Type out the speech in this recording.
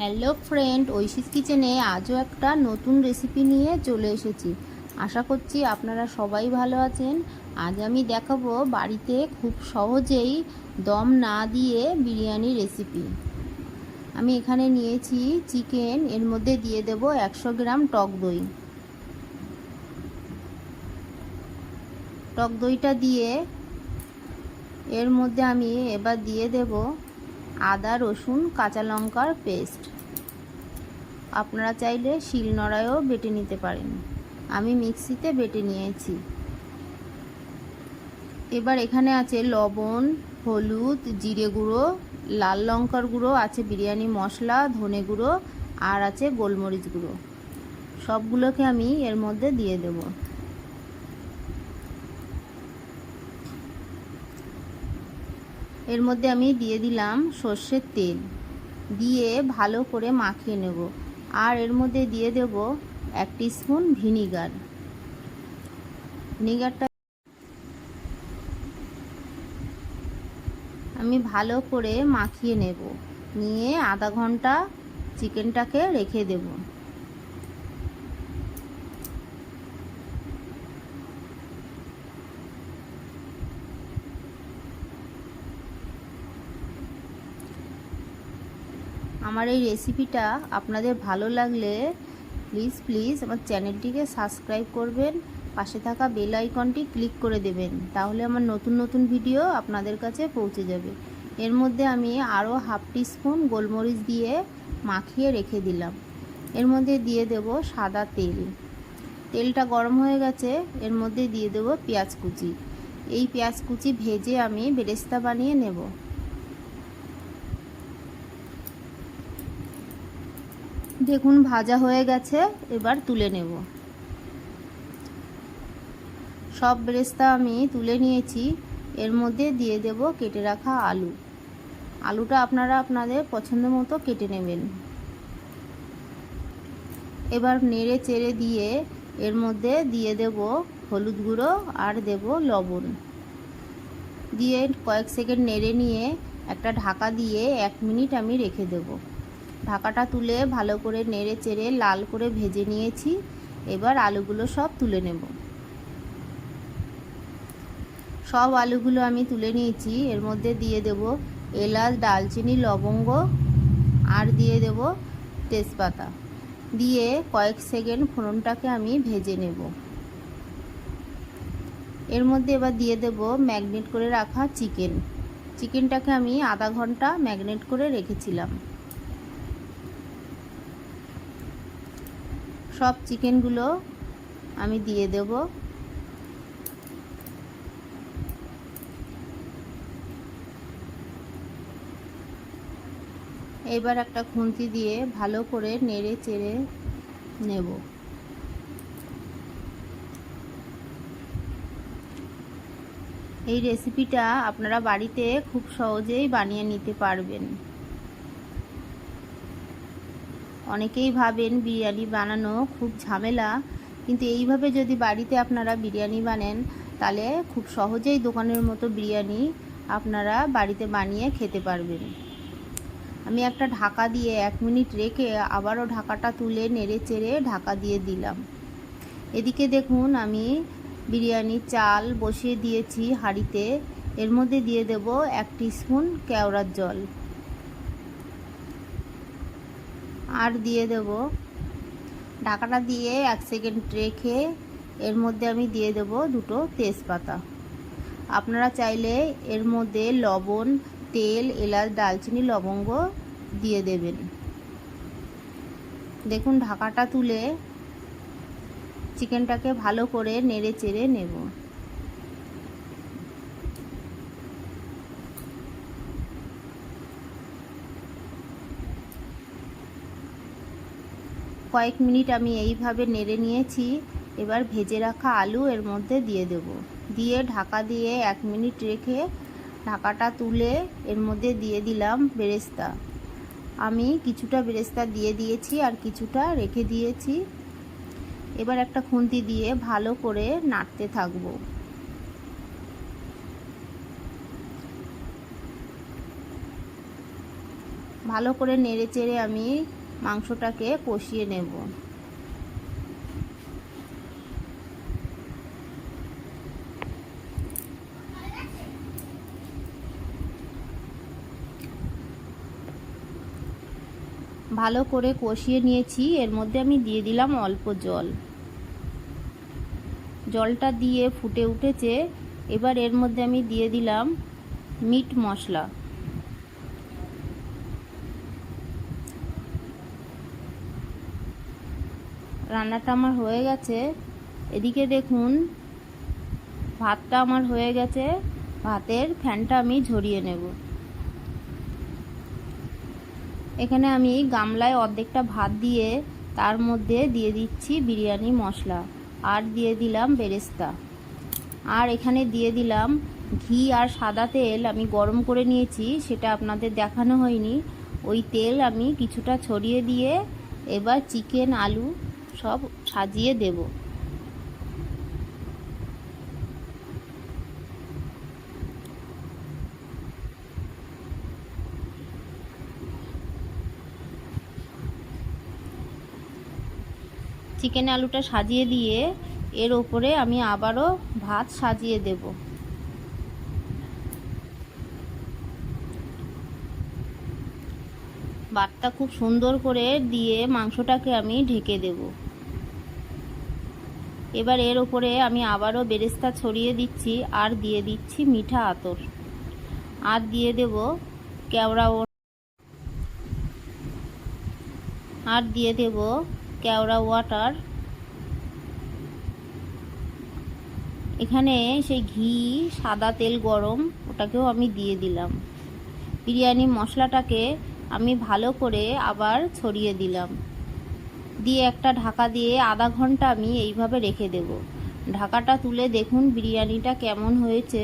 Hello friend, ঐশীস কিচেনে আজও একটা নতুন রেসিপি নিয়ে চলে এসেছি। আশা করছি আপনারা সবাই ভালো আছেন। আজ আমি দেখাবো বাড়িতে খুব সহজেই দম না দিয়ে বিরিয়ানি রেসিপি। আমি এখানে নিয়েছি চিকেন, এর মধ্যে দিয়ে দেব 100 গ্রাম টক দই। টক দইটা দিয়ে এর মধ্যে আমি এবার দিয়ে দেব আদা, রসুন, কাঁচা লঙ্কার পেস্ট। আপনারা চাইলে শিলনোড়ায়ও বেটে নিতে পারেন, আমি মিক্সিতে বেটে নিয়েছি। এবার এখানে আছে লবণ, হলুদ, জিরে গুঁড়ো, লাল লঙ্কার গুঁড়ো, আছে বিরিয়ানি মশলা, ধনে গুঁড়ো, আর আছে গোলমরিচ গুঁড়ো। সবগুলোকে আমি এর মধ্যে দিয়ে দেব। এর মধ্যে আমি দিয়ে দিলাম সর্ষের তেল, দিয়ে ভালো করে মাখিয়ে নেব। আর এর মধ্যে দিয়ে দেব 1 টিস্পুন ভিনিগার। ভিনিগারটা আমি ভালো করে মাখিয়ে নেব, নিয়ে আধা ঘন্টা চিকেনটাকে রেখে দেব। আমার এই রেসিপিটা আপনাদের ভালো লাগলে প্লিজ আমার চ্যানেলটিকে সাবস্ক্রাইব করবেন, পাশে থাকা বেল আইকনটি ক্লিক করে দেবেন, তাহলে আমার নতুন নতুন ভিডিও আপনাদের কাছে পৌঁছে যাবে। এর মধ্যে আমি আরও 1/2 টিস্পুন গোলমরিচ দিয়ে মাখিয়ে রেখে দিলাম। এর মধ্যে দিয়ে দেব সাদা তেল। তেলটা গরম হয়ে গেছে, এর মধ্যে দিয়ে দেব পেঁয়াজ কুচি। এই পেঁয়াজ কুচি ভেজে আমি বেরেস্তা বানিয়ে নেব। দেখুন ভাজা হয়ে গেছে, এবার তুলে নেব। সব বেরেস্তা আমি তুলে নিয়েছি। এর মধ্যে দিয়ে দেব কেটে রাখা আলু। আলুটা আপনারা আপনাদের পছন্দ মতো কেটে নেবেন। এবার নেড়ে চেড়ে দিয়ে এর মধ্যে দিয়ে দেব হলুদ গুঁড়ো আর দেব লবণ, দিয়ে কয়েক সেকেন্ড নেড়ে নিয়ে একটা ঢাকা দিয়ে 1 মিনিট আমি রেখে দেব। ঢাকাটা তুলে ভালো করে নেড়ে চেড়ে লাল করে ভেজে নিয়েছি। এবার আলুগুলো সব তুলে নেব। সব আলুগুলো আমি তুলে নিয়েছি। এর মধ্যে দিয়ে দেব এলাচ, দালচিনি, লবঙ্গ, আর দিয়ে দেব তেজপাতা, দিয়ে কয়েক সেকেন্ড ফোড়নটাকে আমি ভেজে নেব। এর মধ্যে এবার দিয়ে দেব ম্যাগনেট করে রাখা চিকেনটাকে আমি আধা ঘন্টা ম্যাগনেট করে রেখেছিলাম। সব চিকেনগুলো আমি দিয়ে দেব। এবার একটা খুন্তি দিয়ে ভালো করে নেড়ে চেড়ে নেব। এই রেসিপিটা আপনারা বাড়িতে খুব সহজেই বানিয়ে নিতে পারবেন। অনেকেই ভাবেন বিরিয়ানি বানানো খুব ঝামেলা, কিন্তু এইভাবে যদি বাড়িতে আপনারা বিরিয়ানি বানান তাহলে খুব সহজেই দোকানের মতো বিরিয়ানি আপনারা বাড়িতে বানিয়ে খেতে পারবেন। আমি একটা ঢাকা দিয়ে 1 মিনিট রেখে আবারও ঢাকাটা তুলে নেড়ে চেড়ে ঢাকা দিয়ে দিলাম। এদিকে দেখুন আমি বিরিয়ানির চাল বসিয়ে দিয়েছি হাঁড়িতে। এর মধ্যে দিয়ে দেব 1 টিস্পুন কেওড়ার জল, আর দিয়ে দেব ঢাকাটা দিয়ে 1 সেকেন্ড রেখে এর মধ্যে আমি দিয়ে দেব 2টো তেজপাতা। আপনারা চাইলে এর মধ্যে লবণ, তেল, এলাচ, দালচিনি, লবঙ্গ দিয়ে দেবেন। দেখুন ঢাকাটা তুলে চিকেনটাকে ভালো করে নেড়ে চেড়ে নেব। কয়েক মিনিট আমি এইভাবে নেড়ে নিয়েছি। এবার ভেজে রাখা আলু এর মধ্যে দিয়ে দেব, দিয়ে ঢাকা দিয়ে 1 মিনিট রেখে ঢাকাটা তুলে এর মধ্যে দিয়ে দিলাম বেরেস্তা। আমি কিছুটা বেরেস্তা দিয়ে দিয়েছি আর কিছুটা রেখে দিয়েছি। এবার একটা খুন্তি দিয়ে ভালো করে নাড়তে থাকব। ভালো করে নেড়ে চেড়ে আমি মাংসটাকে কষিয়ে নেব। ভালো করে কষিয়ে নিয়েছি। এর মধ্যে আমি দিয়ে দিলাম অল্প জল। জলটা দিয়ে ফুটে উঠেছে। এবার এর মধ্যে আমি দিয়ে দিলাম মিট মশলা। রান্নাটা আমার হয়ে গেছে। এদিকে দেখুন ভাতটা আমার হয়ে গেছে। ভাতের ফ্যানটা আমি ঝরিয়ে নেব। এখানে আমি গামলায় অর্ধেকটা ভাত দিয়ে তার মধ্যে দিয়ে দিচ্ছি বিরিয়ানি মশলা, আর দিয়ে দিলাম বেরেস্তা, আর এখানে দিয়ে দিলাম ঘি আর সাদা তেল আমি গরম করে নিয়েছি, সেটা আপনাদের দেখানো হয়নি। ওই তেল আমি কিছুটা ছড়িয়ে দিয়ে এবার চিকেন আলু সব সাজিয়ে দেব। চিকেন আলুটা সাজিয়ে দিয়ে এর ওপরে আমি আবারও ভাত সাজিয়ে দেব। ভাতটা খুব সুন্দর করে দিয়ে মাংসটাকে আমি ঢেকে দেব। এবার এর ওপরে আমি আবারও বেরেস্তা ছড়িয়ে দিচ্ছি, আর দিয়ে দিচ্ছি মিঠা আতর, আর দিয়ে দেব কেওড়া ওয়াটার। এখানে সেই ঘি সাদা তেল গরম, ওটাকেও আমি দিয়ে দিলাম। বিরিয়ানি মশলাটাকে আমি ভালো করে আবার ছড়িয়ে দিলাম, দিয়ে একটা ঢাকা দিয়ে আধা ঘন্টা আমি এইভাবে রেখে দেব। ঢাকাটা তুলে দেখুন বিরিয়ানিটা কেমন হয়েছে।